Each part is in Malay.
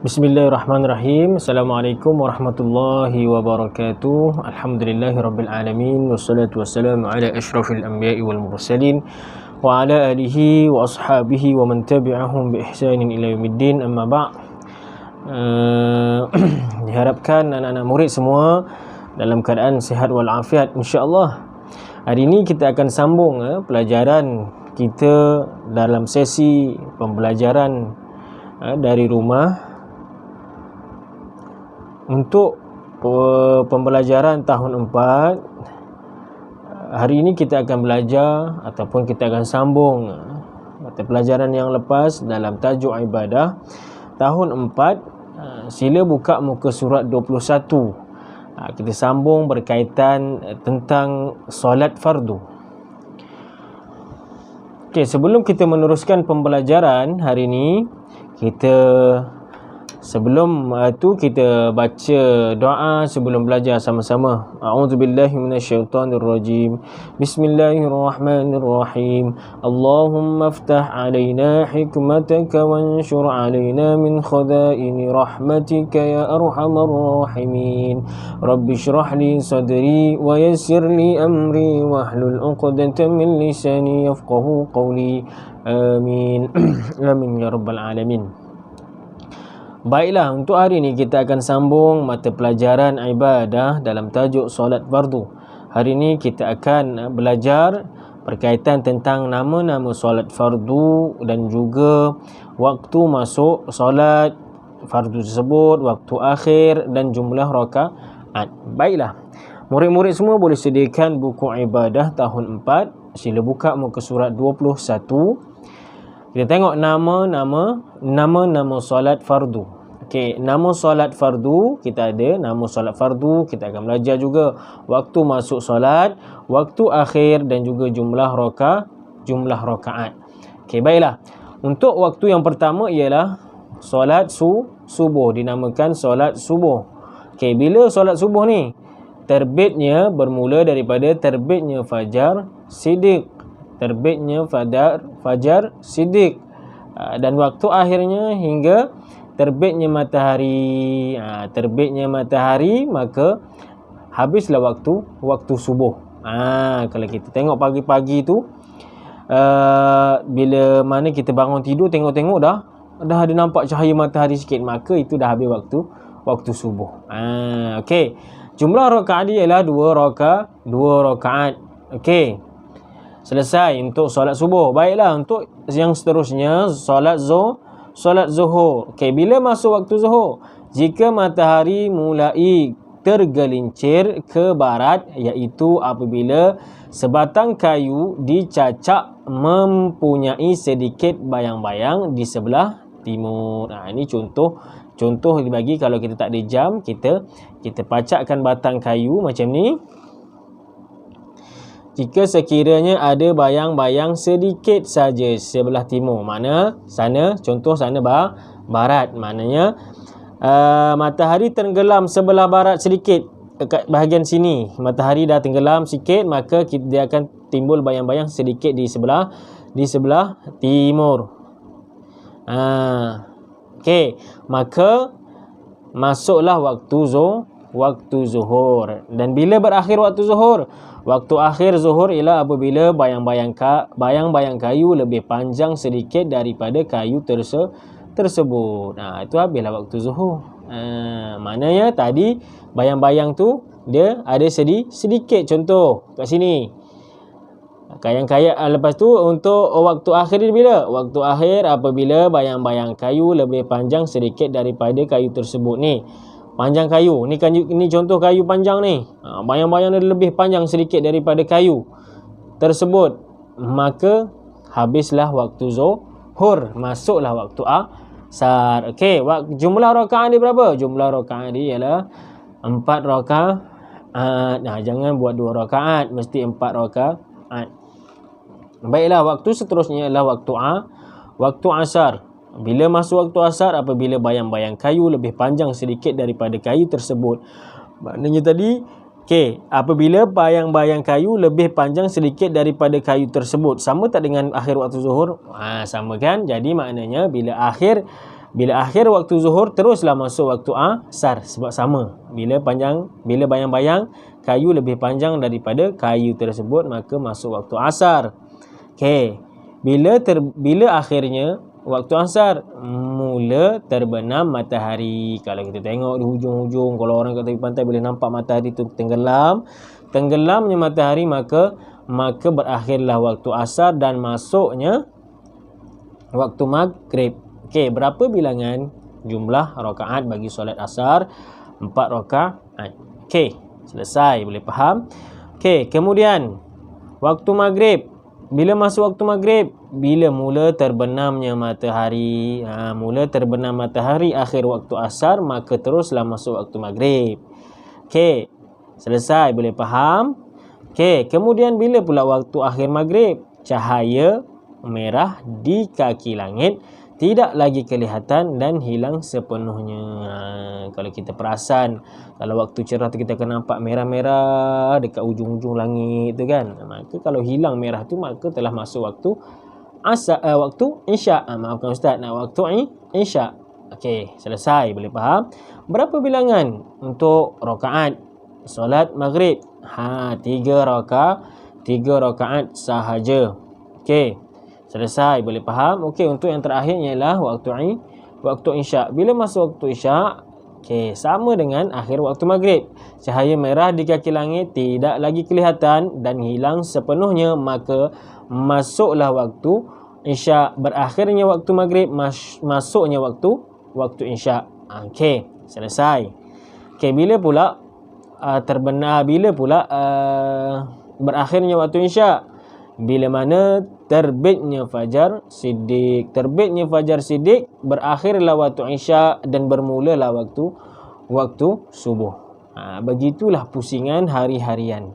Bismillahirrahmanirrahim. Assalamualaikum warahmatullahi wabarakatuh. Alhamdulillahirabbil alamin wassalatu wassalamu ala asyrafil anbiya'i wal mursalin wa ala alihi wa ashabihi wa man tabi'ahum bi ihsanin ila yaumiddin. Amma ba'. Diharapkan anak-anak murid semua dalam keadaan sihat wal afiat insya-Allah. Hari ini kita akan sambung pelajaran kita dalam sesi pembelajaran dari rumah. Untuk pembelajaran tahun 4, hari ini kita akan belajar ataupun kita akan sambung mata pelajaran yang lepas dalam tajuk ibadah tahun 4. Sila buka muka surat 21. Kita sambung berkaitan tentang solat fardu. Okey, sebelum kita meneruskan pembelajaran hari ini, sebelum tu kita baca doa sebelum belajar sama-sama. A'udzubillahi minasyaitonirrajim. Bismillahirrahmanirrahim. Allahumma aftah 'alaina hikmataka wanshur 'alaina min khaza'ini rahmatika ya arhamar rahimin. Rabbi shrah li sadri wa yassir li amri wahlul 'uqdatam min lisani yafqahu qawli. Amin. Amin ya rabbal alamin. Baiklah, untuk hari ini kita akan sambung mata pelajaran ibadah dalam tajuk solat fardu. Hari ini kita akan belajar berkaitan tentang nama-nama solat fardu dan juga waktu masuk solat fardu tersebut, waktu akhir dan jumlah rakaat. Baiklah, murid-murid semua boleh sediakan buku ibadah tahun 4. Sila buka muka surat 21. Kita tengok nama-nama solat fardu. Okey, nama solat fardu kita ada, nama solat fardu kita akan belajar juga waktu masuk solat, waktu akhir dan juga jumlah rakaat. Okey, baiklah. Untuk waktu yang pertama ialah solat subuh, dinamakan solat subuh. Okey, bila solat subuh ni? Terbitnya bermula daripada terbitnya fajar siddiq. Terbitnya fajar siddiq. Dan waktu akhirnya hingga terbitnya matahari. Terbitnya matahari maka habislah waktu subuh. Kalau kita tengok pagi-pagi tu, bila mana kita bangun tidur tengok-tengok dah ada nampak cahaya matahari sikit, maka itu dah habis waktu subuh. Okey. Jumlah rakaat dia ialah 2 rakaat. Okey. Selesai untuk solat subuh. Baiklah, untuk yang seterusnya solat zuhur. Okey, bila masuk waktu zuhur? Jika matahari mulai tergelincir ke barat, iaitu apabila sebatang kayu dicacak mempunyai sedikit bayang-bayang di sebelah timur. Ini contoh dibagi kalau kita tak ada jam, kita pacakkan batang kayu macam ni. Jika sekiranya ada bayang-bayang sedikit saja sebelah timur, mana sana, contoh sana barat, maknanya matahari tenggelam sebelah barat sedikit, dekat bahagian sini matahari dah tenggelam sikit, maka dia akan timbul bayang-bayang sedikit di sebelah timur. Okey, maka masuklah waktu zuhur. Dan bila berakhir waktu zuhur? Waktu akhir zuhur ialah apabila bayang-bayang kayu lebih panjang sedikit daripada kayu tersebut. Itu habislah waktu zuhur. Maknanya tadi bayang-bayang tu dia ada sedikit, contoh kat sini. Lepas tu untuk waktu akhir ni bila? Waktu akhir apabila bayang-bayang kayu lebih panjang sedikit daripada kayu tersebut ni. Panjang kayu ni, contoh kayu panjang ni, bayang-bayang dia lebih panjang sedikit daripada kayu tersebut, maka habislah waktu zuhur, masuklah waktu asar. Okey, jumlah rakaat dia berapa? Jumlah rakaat dia ialah 4 rakaat. Jangan buat 2 rakaat, mesti 4 rakaat. Baiklah, waktu seterusnya ialah waktu asar. Bila masuk waktu asar? Apabila bayang-bayang kayu lebih panjang sedikit daripada kayu tersebut. Maknanya tadi, apabila bayang-bayang kayu lebih panjang sedikit daripada kayu tersebut. Sama tak dengan akhir waktu zuhur? Sama kan? Jadi maknanya bila akhir Bila akhir waktu zuhur, teruslah masuk waktu asar. Sebab sama. Bila bayang-bayang kayu lebih panjang daripada kayu tersebut, maka masuk waktu asar. Okey. Bila akhirnya waktu asar, mula terbenam matahari. Kalau kita tengok di hujung-hujung, kalau orang kat tepi pantai boleh nampak matahari tu tenggelamnya matahari, maka berakhirlah waktu asar dan masuknya waktu maghrib. Okey, berapa bilangan jumlah rakaat bagi solat asar? 4 rakaat. Okey, selesai, boleh faham? Okey, kemudian waktu maghrib. Bila masuk waktu maghrib? Bila mula terbenamnya matahari. Mula terbenam matahari akhir waktu asar, maka teruslah masuk waktu maghrib. Okey, selesai, boleh faham? Okey, kemudian bila pula waktu akhir maghrib? Cahaya merah di kaki langit tidak lagi kelihatan dan hilang sepenuhnya. Kalau kita perasan, kalau waktu cerah tu kita akan nampak merah-merah dekat ujung-ujung langit tu kan. Maka kalau hilang merah tu, maka telah masuk waktu waktu isyak. Maafkan Ustaz, waktu isyak. Okey, selesai, boleh faham? Berapa bilangan untuk rakaat solat maghrib? 3 rakaat sahaja. Okey, selesai, boleh faham? Okey, untuk yang terakhir ialah waktu isyak. Bila masuk waktu isyak? Okey, sama dengan akhir waktu maghrib. Cahaya merah di kaki langit tidak lagi kelihatan dan hilang sepenuhnya, maka masuklah waktu isyak. Berakhirnya waktu maghrib, masuknya waktu isyak. Okey, selesai. Okey, bila pula berakhirnya waktu isyak? Bila mana terbitnya fajar siddiq. Terbitnya fajar siddiq, berakhirlah waktu isyak dan bermulalah waktu subuh. Begitulah pusingan hari-harian.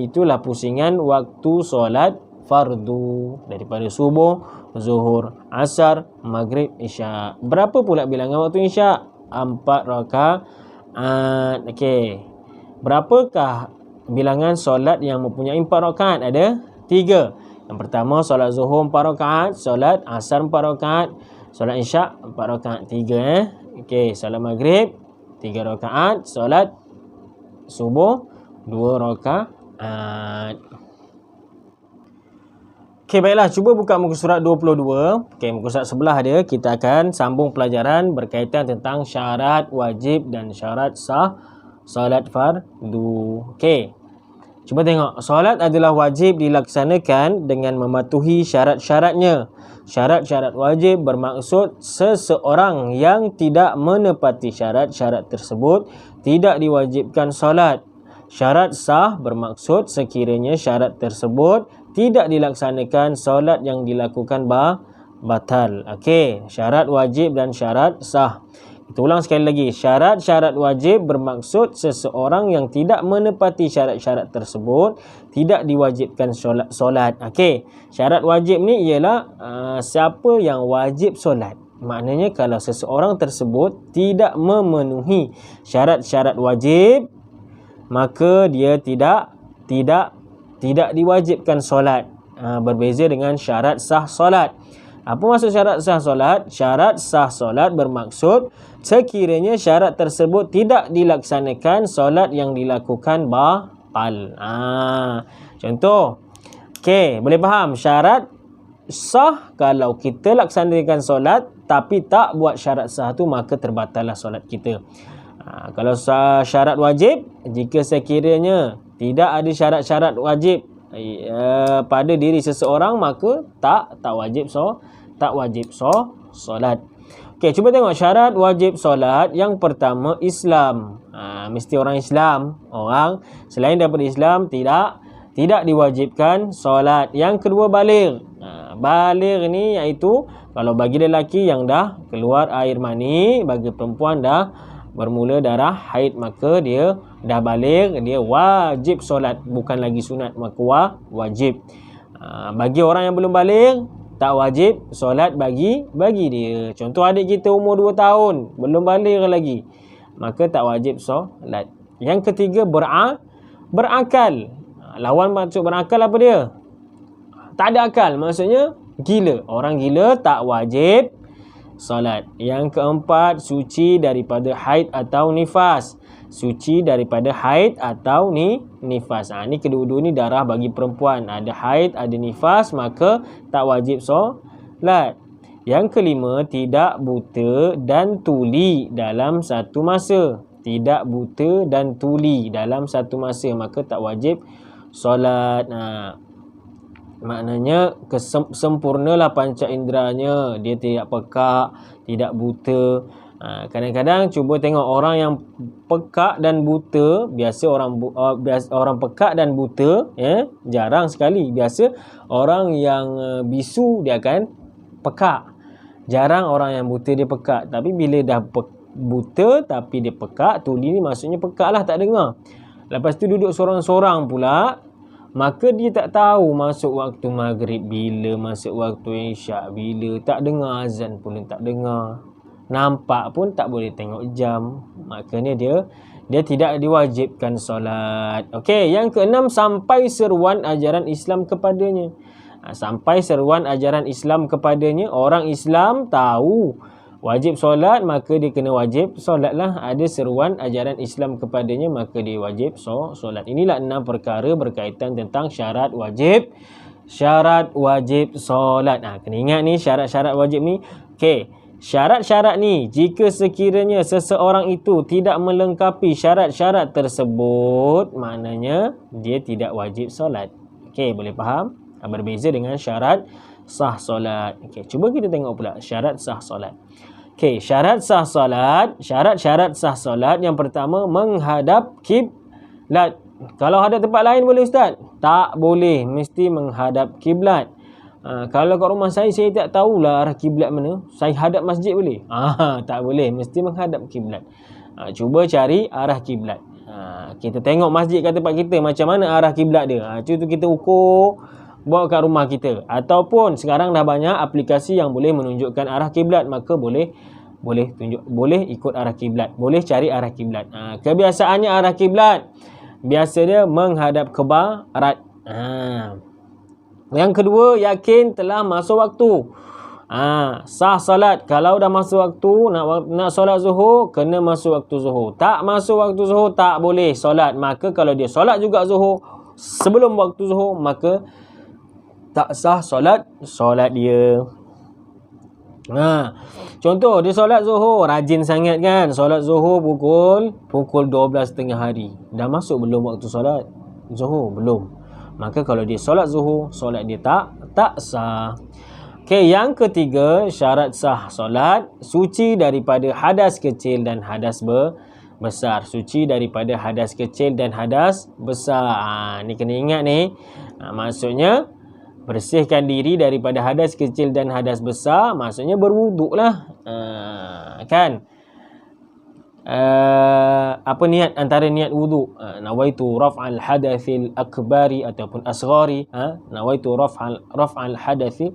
Itulah pusingan waktu solat fardu daripada subuh, zuhur, asar, maghrib, isyak. Berapa pula bilangan waktu isyak? 4 rakaat. Okey. Berapakah bilangan solat yang mempunyai 4 rakaat? Ada 3. Yang pertama, solat zuhur 4 rakaat, solat asar 4 rakaat, solat isyak 4 rakaat. 3 Okey, solat maghrib 3 rakaat, solat subuh 2 rakaat. Okey, baiklah, cuba buka muka surat 22. Okey, muka surat sebelah dia kita akan sambung pelajaran berkaitan tentang syarat wajib dan syarat sah solat fardu. Okey. Cuba tengok. Solat adalah wajib dilaksanakan dengan mematuhi syarat-syaratnya. Syarat-syarat wajib bermaksud seseorang yang tidak menepati syarat-syarat tersebut tidak diwajibkan solat. Syarat sah bermaksud sekiranya syarat tersebut tidak dilaksanakan, solat yang dilakukan batal. Okey, syarat wajib dan syarat sah. Kita ulang sekali lagi. Syarat-syarat wajib bermaksud seseorang yang tidak menepati syarat-syarat tersebut tidak diwajibkan solat. Okey, syarat wajib ni ialah siapa yang wajib solat. Maknanya kalau seseorang tersebut tidak memenuhi syarat-syarat wajib, maka dia tidak diwajibkan solat. Berbeza dengan syarat sah solat. Apa maksud syarat sah solat? Syarat sah solat bermaksud sekiranya syarat tersebut tidak dilaksanakan, solat yang dilakukan batal. Contoh. Okey, boleh faham? Syarat sah, kalau kita laksanakan solat tapi tak buat syarat sah tu, maka terbatallah solat kita. Kalau syarat wajib, jika sekiranya tidak ada syarat-syarat wajib pada diri seseorang, maka tak wajib solat. Okey, cuba tengok syarat wajib solat. Yang pertama, Islam. Mesti orang Islam. Orang selain daripada Islam tidak diwajibkan solat. Yang kedua, baligh. Baligh ni iaitu kalau bagi lelaki yang dah keluar air mani, bagi perempuan dah bermula darah haid, maka dia dah baligh, dia wajib solat, bukan lagi sunat, maka wajib. Bagi orang yang belum baligh, tak wajib solat bagi dia. Contoh, adik kita umur 2 tahun, belum baligh lagi, maka tak wajib solat. Yang ketiga, berakal. Lawan maksud berakal apa dia? Tak ada akal, maksudnya gila. Orang gila tak wajib solat. Yang keempat, suci daripada haid atau nifas. Suci daripada haid atau nifas. Ni kedua-dua ni darah bagi perempuan. Ada haid, ada nifas, maka tak wajib solat. Yang kelima, tidak buta dan tuli dalam satu masa. Tidak buta dan tuli dalam satu masa, maka tak wajib solat. Maknanya sempurnalah panca inderanya. Dia tidak pekak, tidak buta. Kadang-kadang cuba tengok orang yang pekak dan buta. Biasa orang pekak dan buta jarang sekali. Biasa orang yang bisu dia akan pekak. Jarang orang yang buta dia pekak. Tapi bila dah buta tapi dia pekak, tuli ni maksudnya pekak lah, tak dengar. Lepas tu duduk sorang-sorang pula, maka dia tak tahu masuk waktu maghrib bila, masuk waktu isyak bila, tak dengar azan pun tak dengar, nampak pun tak boleh tengok jam. Makanya dia tidak diwajibkan solat. Okey, yang keenam, sampai seruan ajaran Islam kepadanya. Sampai seruan ajaran Islam kepadanya, orang Islam tahu wajib solat, maka dia kena wajib solatlah. Ada seruan ajaran Islam kepadanya, maka dia wajib solat. Inilah 6 perkara berkaitan tentang syarat wajib solat. Kena ingat ni syarat-syarat wajib ni. Okey, syarat-syarat ni jika sekiranya seseorang itu tidak melengkapi syarat-syarat tersebut, maknanya dia tidak wajib solat. Okey, boleh faham? Berbeza dengan syarat sah solat. Okey, cuba kita tengok pula syarat sah solat. Okey, syarat sah solat, syarat-syarat sah solat. Yang pertama, menghadap kiblat. Kalau hadap tempat lain boleh ustaz? Tak boleh, mesti menghadap kiblat. Kalau kat rumah saya tak tahulah arah kiblat mana, saya hadap masjid boleh? Tak boleh, mesti menghadap kiblat. Cuba cari arah kiblat. Kita tengok masjid kat tempat kita macam mana arah kiblat dia. Cuba kita ukur, bawa kat rumah kita. Ataupun sekarang dah banyak aplikasi yang boleh menunjukkan arah kiblat, maka boleh ikut arah kiblat, boleh cari arah kiblat. Kebiasaannya arah kiblat biasa dia menghadap ke barat. Yang kedua, yakin telah masuk waktu. Sah solat. Kalau dah masuk waktu, nak solat zuhur, kena masuk waktu zuhur. Tak masuk waktu zuhur, tak boleh solat. Maka kalau dia solat juga zuhur sebelum waktu zuhur, maka tak sah solat dia. Contoh, dia solat zuhur, rajin sangat kan, solat zuhur pukul 12.30 hari. Dah masuk belum waktu solat zuhur? Belum. Maka kalau dia solat zuhur, solat dia tak sah. Okey, yang ketiga, syarat sah solat, suci daripada hadas kecil dan hadas besar. Suci daripada hadas kecil dan hadas besar. Ni kena ingat ni. Maksudnya bersihkan diri daripada hadas kecil dan hadas besar, maksudnya berwuduk lah. Kan? Apa niat antara niat wuduk? Nawaitu raf'al hadathil akbari ataupun asghari. Nawaitu raf'al hadathil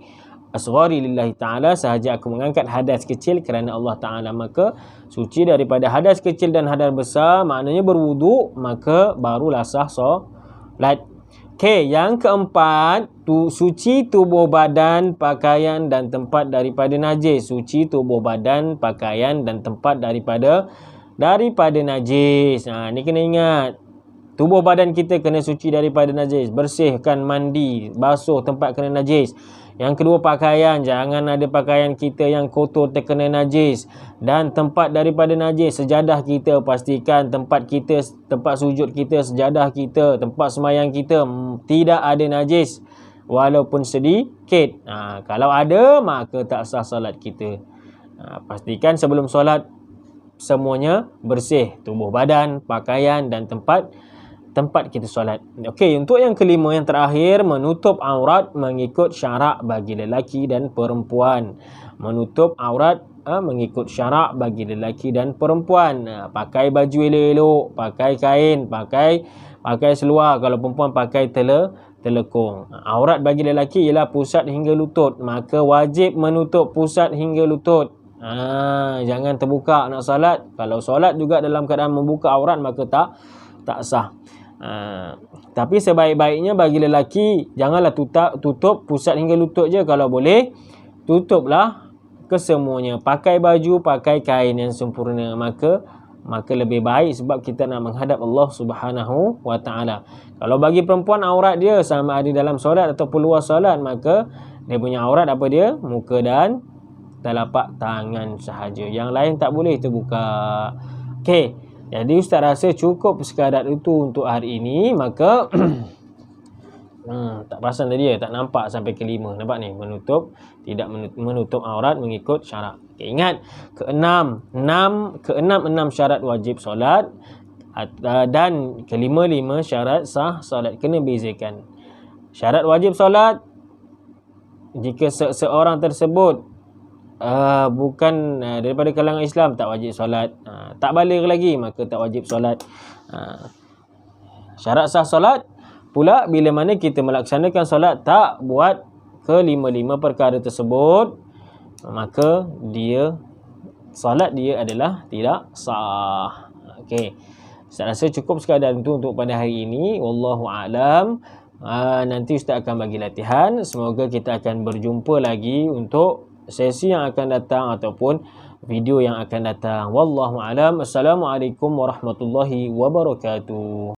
asghari lillahi ta'ala, sahaja aku mengangkat hadas kecil kerana Allah Ta'ala. Maka suci daripada hadas kecil dan hadas besar, maknanya berwuduk, maka barulah sah solat. Okey, yang keempat, suci tubuh badan, pakaian dan tempat daripada najis. Suci tubuh badan, pakaian dan tempat daripada najis. Ni kena ingat. Tubuh badan kita kena suci daripada najis. Bersihkan, mandi, basuh tempat kena najis. Yang kedua, pakaian. Jangan ada pakaian kita yang kotor terkena najis. Dan tempat daripada najis, sejadah kita, pastikan tempat sujud kita, sejadah kita, tempat semayang kita tidak ada najis walaupun sedikit. Kalau ada, maka tak sah solat kita. Pastikan sebelum solat semuanya bersih, tubuh badan, pakaian dan tempat kita solat. Okey, untuk yang kelima, yang terakhir, menutup aurat mengikut syarak bagi lelaki dan perempuan. Menutup aurat mengikut syarak bagi lelaki dan perempuan. Pakai baju elok-elok, pakai kain, pakai seluar. Kalau perempuan pakai telekung. Aurat bagi lelaki ialah pusat hingga lutut, maka wajib menutup pusat hingga lutut. Jangan terbuka nak solat. Kalau solat juga dalam keadaan membuka aurat, maka tak sah. Tapi sebaik-baiknya bagi lelaki, janganlah tutup pusat hingga lutut je. Kalau boleh, tutuplah kesemuanya. Pakai baju, pakai kain yang sempurna, maka lebih baik, sebab kita nak menghadap Allah Subhanahu wa taala. Kalau bagi perempuan, aurat dia sama ada dalam solat ataupun luar solat, maka dia punya aurat apa dia? Muka dan telapak tangan sahaja. Yang lain tak boleh terbuka. Okey. Jadi ustaz rasa cukup sekadar itu untuk hari ini. Maka tak perasan tadi tak nampak sampai kelima. Nampak ni, tidak menutup aurat mengikut syarat. Okay, ingat keenam syarat wajib solat, dan kelima syarat sah solat. Kena bezakan. Syarat wajib solat, jika seorang tersebut bukan daripada kalangan Islam, tak wajib solat. Tak baligh lagi, maka tak wajib solat. Syarat sah solat pula, bila mana kita melaksanakan solat tak buat kelima-lima perkara tersebut, maka solat dia adalah tidak sah. Okey. Saya rasa cukup sekadar itu untuk pada hari ini. Wallahu a'lam. Nanti Ustaz akan bagi latihan. Semoga kita akan berjumpa lagi untuk sesi yang akan datang ataupun video yang akan datang. Wallahu a'lam. Assalamualaikum warahmatullahi wabarakatuh.